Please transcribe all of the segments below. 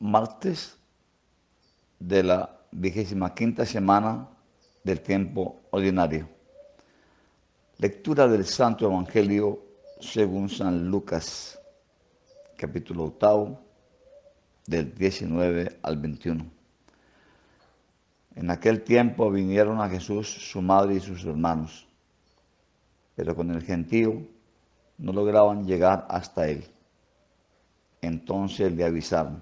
martes de la 25ª semana del tiempo ordinario. Lectura del Santo Evangelio según San Lucas, capítulo 8, del 19 al 21. En aquel tiempo vinieron a Jesús su madre y sus hermanos, pero con el gentío no lograban llegar hasta él. Entonces le avisaron: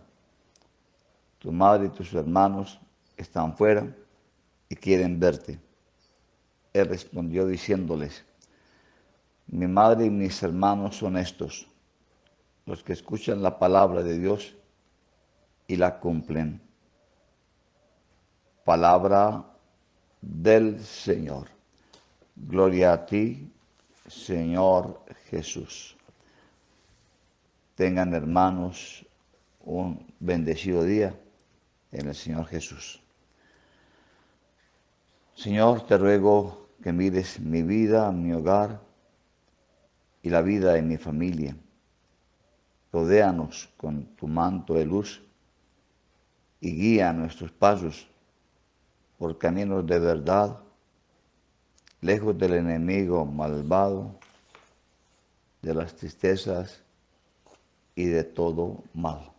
tu madre y tus hermanos están fuera y quieren verte. Él respondió diciéndoles: mi madre y mis hermanos son estos, los que escuchan la palabra de Dios y la cumplen. Palabra del Señor. Gloria a ti, Señor Jesús. Tengan, hermanos, un bendecido día en el Señor Jesús. Señor, te ruego que mires mi vida, mi hogar y la vida de mi familia. Rodéanos con tu manto de luz y guía nuestros pasos por caminos de verdad, lejos del enemigo malvado, de las tristezas y de todo mal.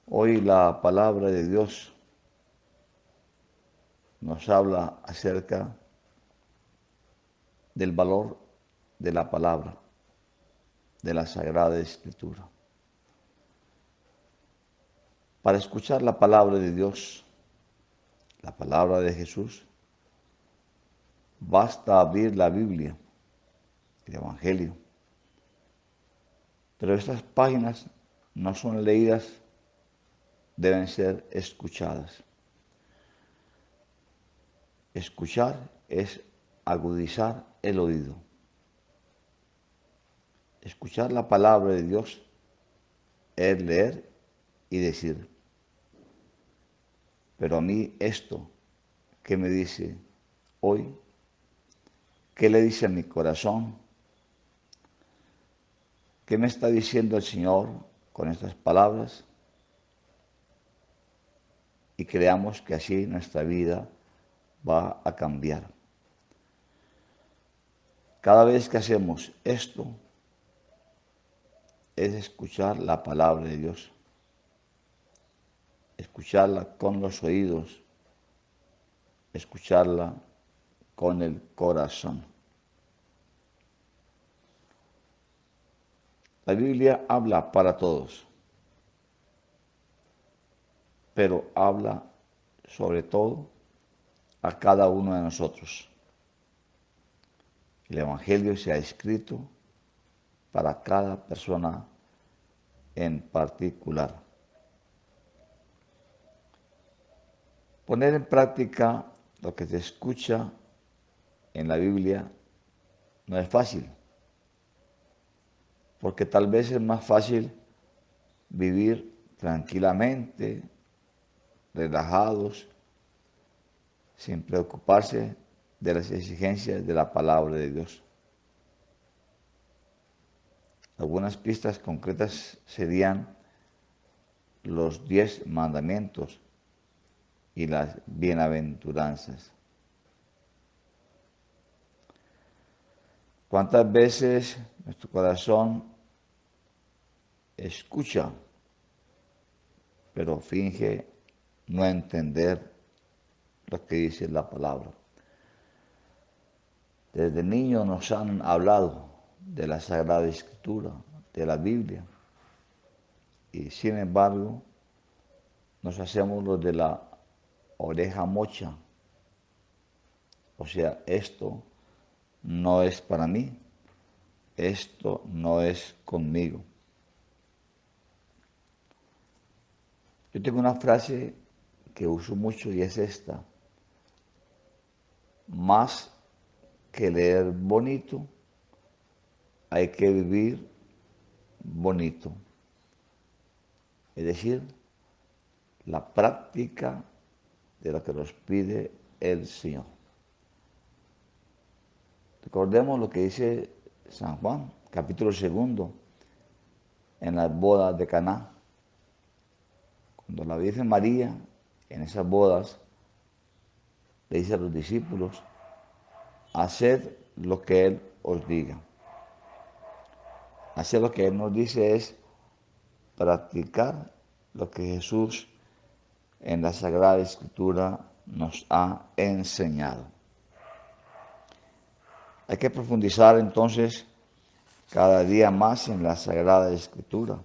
Hoy la palabra de Dios nos habla acerca del valor de la palabra, de la Sagrada Escritura. Para escuchar la palabra de Dios, la palabra de Jesús, basta abrir la Biblia, el Evangelio. Pero estas páginas no son leídas, deben ser escuchadas. Escuchar es agudizar el oído. Escuchar la palabra de Dios es leer y decir: pero a mí esto, ¿qué me dice hoy? ¿Qué le dice a mi corazón? ¿Qué me está diciendo el Señor con estas palabras? Y creamos que así nuestra vida va a cambiar. Cada vez que hacemos esto, es escuchar la palabra de Dios, escucharla con los oídos, escucharla con el corazón. La Biblia habla para todos, pero habla sobre todo a cada uno de nosotros. El Evangelio se ha escrito para cada persona en particular. Poner en práctica lo que se escucha en la Biblia no es fácil, porque tal vez es más fácil vivir tranquilamente, relajados, sin preocuparse de las exigencias de la palabra de Dios. Algunas pistas concretas serían los 10 mandamientos y las bienaventuranzas. ¿Cuántas veces nuestro corazón escucha, pero finge no entender lo que dice la palabra? Desde niños nos han hablado de la Sagrada Escritura, de la Biblia, y sin embargo nos hacemos los de la oreja mocha. O sea, esto no es para mí, esto no es conmigo. Yo tengo una frase que uso mucho y es esta: más que leer bonito, hay que vivir bonito. Es decir, la práctica de lo que nos pide el Señor. Recordemos lo que dice San Juan, capítulo 2, en las bodas de Caná. Cuando la Virgen María, en esas bodas, le dice a los discípulos, haced lo que Él os diga. Hacer lo que Él nos dice es practicar lo que Jesús en la Sagrada Escritura nos ha enseñado. Hay que profundizar entonces cada día más en la Sagrada Escritura,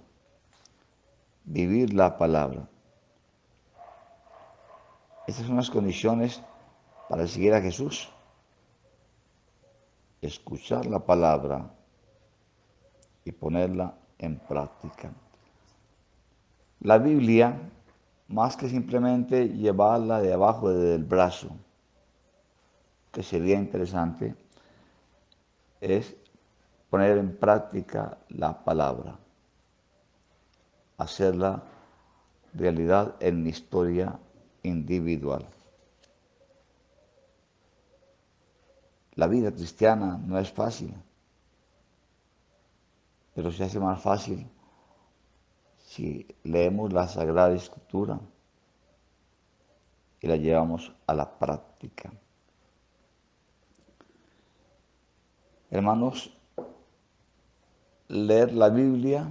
vivir la palabra. Estas son las condiciones para seguir a Jesús. Escuchar la palabra y ponerla en práctica. La Biblia, más que simplemente llevarla de abajo del brazo, que sería interesante, es poner en práctica la palabra, hacerla realidad en mi historia individual. La vida cristiana no es fácil, pero se hace más fácil si leemos la Sagrada Escritura y la llevamos a la práctica. Hermanos, leer la Biblia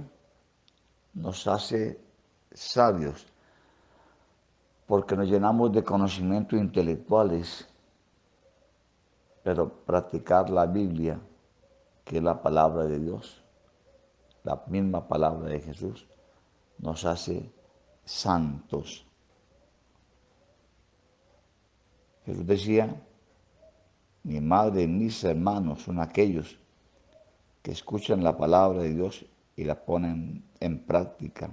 nos hace sabios porque nos llenamos de conocimientos intelectuales, pero practicar la Biblia, que es la palabra de Dios, la misma palabra de Jesús, nos hace santos. Jesús decía, mi madre y mis hermanos son aquellos que escuchan la palabra de Dios y la ponen en práctica.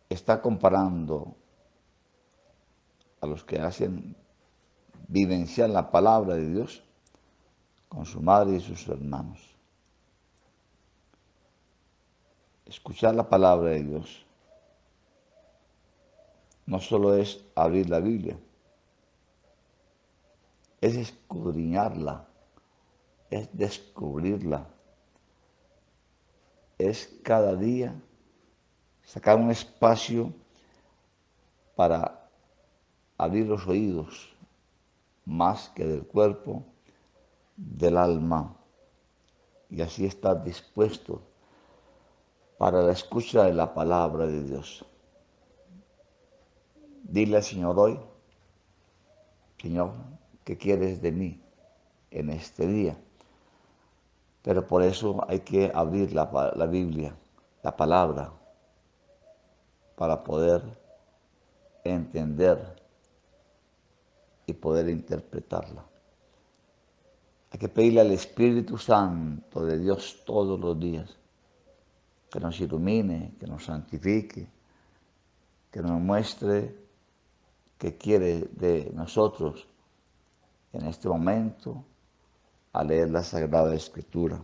Está comparando a los que hacen vivenciar la palabra de Dios con su madre y sus hermanos. Escuchar la palabra de Dios no solo es abrir la Biblia, es escudriñarla, es descubrirla, es cada día sacar un espacio para abrir los oídos, más que del cuerpo, del alma, y así estar dispuesto para la escucha de la palabra de Dios. Dile al Señor hoy, Señor, ¿qué quieres de mí en este día? Pero por eso hay que abrir la Biblia, la palabra, para poder entender y poder interpretarla. Hay que pedirle al Espíritu Santo de Dios todos los días que nos ilumine, que nos santifique, que nos muestre qué quiere de nosotros en este momento al leer la Sagrada Escritura.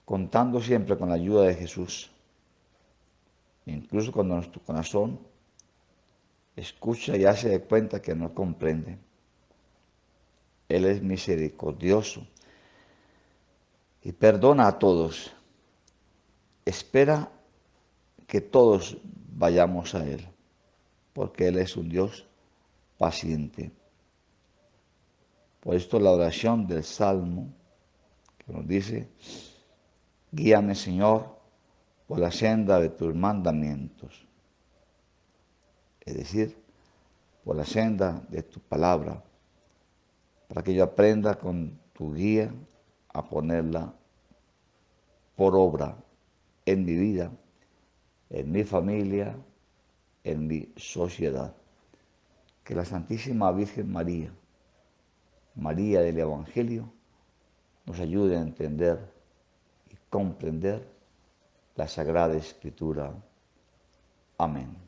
Contando siempre con la ayuda de Jesús, incluso cuando nuestro corazón escucha y hace de cuenta que no comprende. Él es misericordioso y perdona a todos. Espera que todos vayamos a Él, porque Él es un Dios paciente. Por esto la oración del Salmo que nos dice, guíame Señor por la senda de tus mandamientos, es decir, por la senda de tu palabra, para que yo aprenda con tu guía a ponerla por obra en mi vida, en mi familia, en mi sociedad. Que la Santísima Virgen María, María del Evangelio, nos ayude a entender y comprender la Sagrada Escritura. Amén.